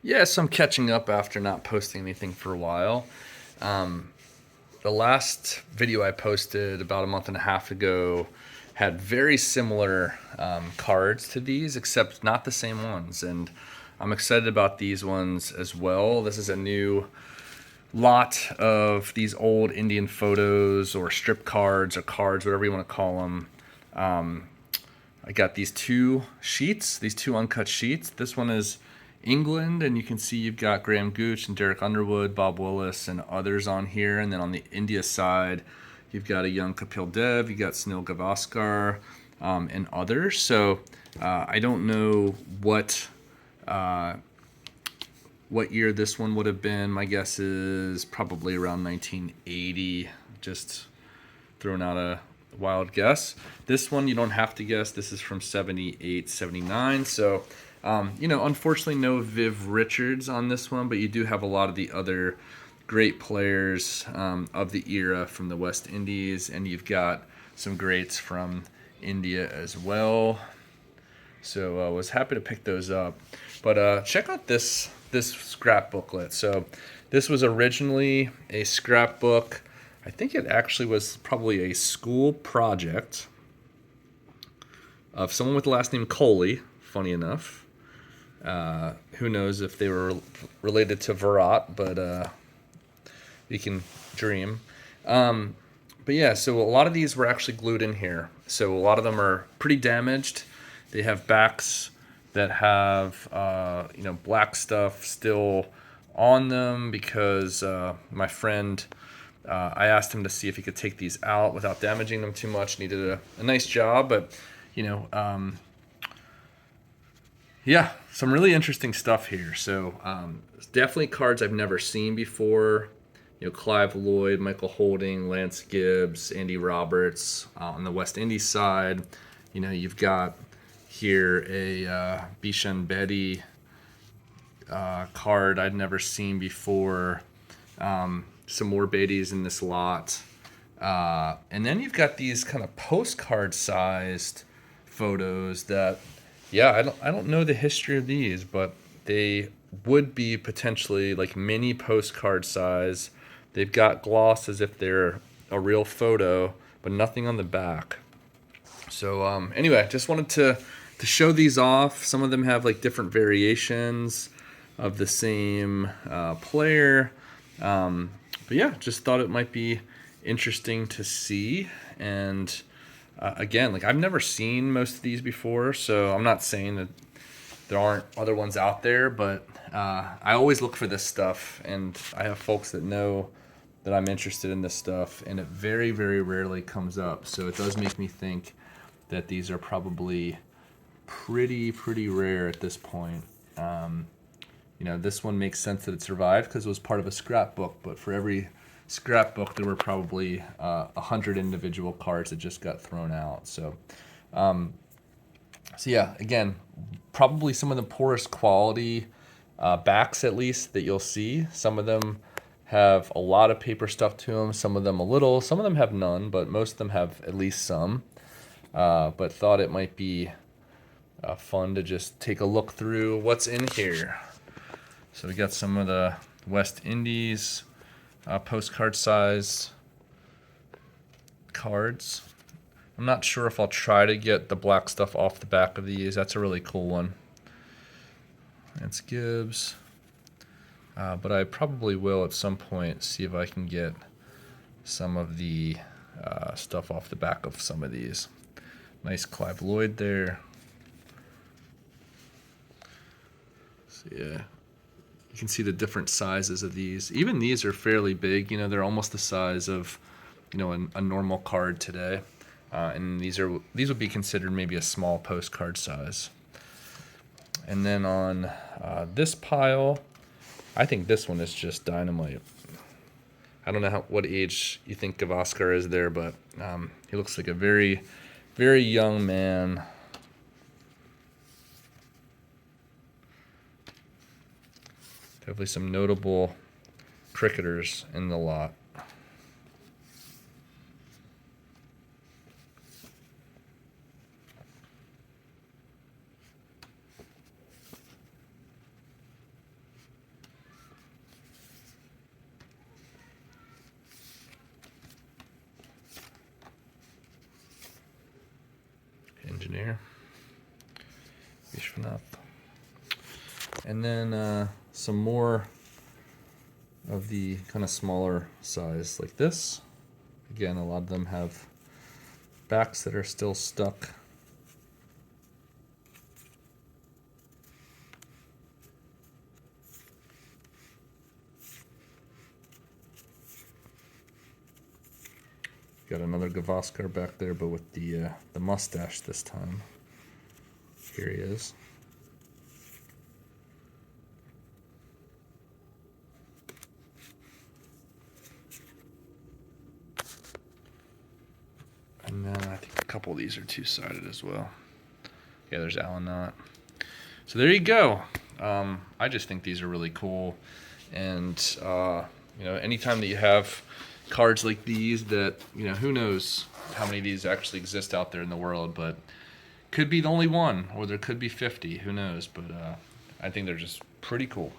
Yeah, so I'm catching up after not posting anything for a while. Um, the last video I posted about a month and a half ago had very similar cards to these, except not the same ones. And I'm excited about these ones as well. This is a new lot of these old Indian photos or strip cards or cards, whatever you want to call them. I got these two sheets, these two uncut sheets. This one is England, and you can see you've got Graham Gooch and Derek Underwood, Bob Willis, and others on here. And then on the India side, you've got a young Kapil Dev, you got Sunil Gavaskar, and others. So I don't know what year this one would have been. My guess is probably around 1980. Just throwing out a wild guess. This one you don't have to guess. This is from 78, 79. So, unfortunately no Viv Richards on this one, but you do have a lot of the other great players of the era from the West Indies, and you've got some greats from India as well. So I was happy to pick those up. But check out this scrap booklet. So this was originally a scrapbook. I think it actually was probably a school project of someone with the last name Coley, funny enough. Who knows if they were related to Virat, but you can dream. But yeah, so a lot of these were actually glued in here. So a lot of them are pretty damaged. They have backs that have black stuff still on them because my friend, I asked him to see if he could take these out without damaging them too much, and he did a nice job. But yeah, some really interesting stuff here. So definitely cards I've never seen before. Clive Lloyd, Michael Holding, Lance Gibbs, Andy Roberts on the West Indies side. You've got here a Bishen Bedi card I'd never seen before. Some more Bedis in this lot. And then you've got these kind of postcard-sized photos that, yeah, I don't know the history of these, but they would be potentially like mini postcard size. They've got gloss as if they're a real photo, but nothing on the back. So anyway, just wanted to show these off. Some of them have like different variations of the same player. But yeah, just thought it might be interesting to see. And again, like I've never seen most of these before, so I'm not saying that there aren't other ones out there, but I always look for this stuff, and I have folks that know that I'm interested in this stuff, and it very, very rarely comes up. So it does make me think that these are probably pretty rare at this point. This one makes sense that it survived because it was part of a scrapbook, but for every scrapbook there were probably 100 individual cards that just got thrown out. So yeah, again, probably some of the poorest quality backs, at least, that you'll see. Some of them have a lot of paper stuff to them, some of them a little, some of them have none, but most of them have at least some. But thought it might be fun to just take a look through what's in here. So we got some of the West Indies postcard size cards. I'm not sure if I'll try to get the black stuff off the back of these. That's a really cool one. That's Gibbs. But I probably will at some point see if I can get some of the stuff off the back of some of these. Nice Clive Lloyd there. So yeah, you can see the different sizes of these. Even these are fairly big. They're almost the size of a normal card today. And these would be considered maybe a small postcard size. And then on this pile, I think this one is just dynamite. I don't know what age you think Gavaskar is there, but he looks like a very, very young man. Definitely some notable cricketers in the lot. souvenir. Vishwanath. And then some more of the kind of smaller size like this. Again, a lot of them have backs that are still stuck. Got another Gavaskar back there, but with the mustache this time. Here he is. And then I think a couple of these are two-sided as well. Yeah, there's Alan Knott. So there you go. I just think these are really cool. And, you know, anytime that you have cards like these that, you know, who knows how many of these actually exist out there in the world, but could be the only one, or there could be 50, who knows. But I think they're just pretty cool.